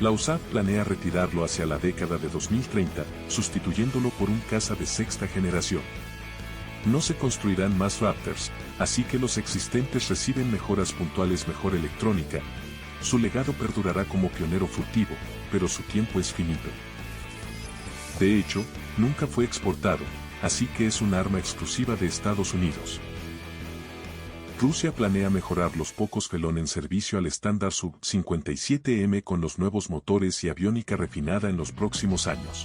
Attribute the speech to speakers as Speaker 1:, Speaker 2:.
Speaker 1: La USAF planea retirarlo hacia la década de 2030, sustituyéndolo por un caza de sexta generación. No se construirán más Raptors, así que los existentes reciben mejoras puntuales, mejor electrónica. Su legado perdurará como pionero furtivo, pero su tiempo es finito. De hecho, nunca fue exportado, así que es un arma exclusiva de Estados Unidos. Rusia planea mejorar los pocos Felon en servicio al estándar Sub-57M con los nuevos motores y aviónica refinada en los próximos años.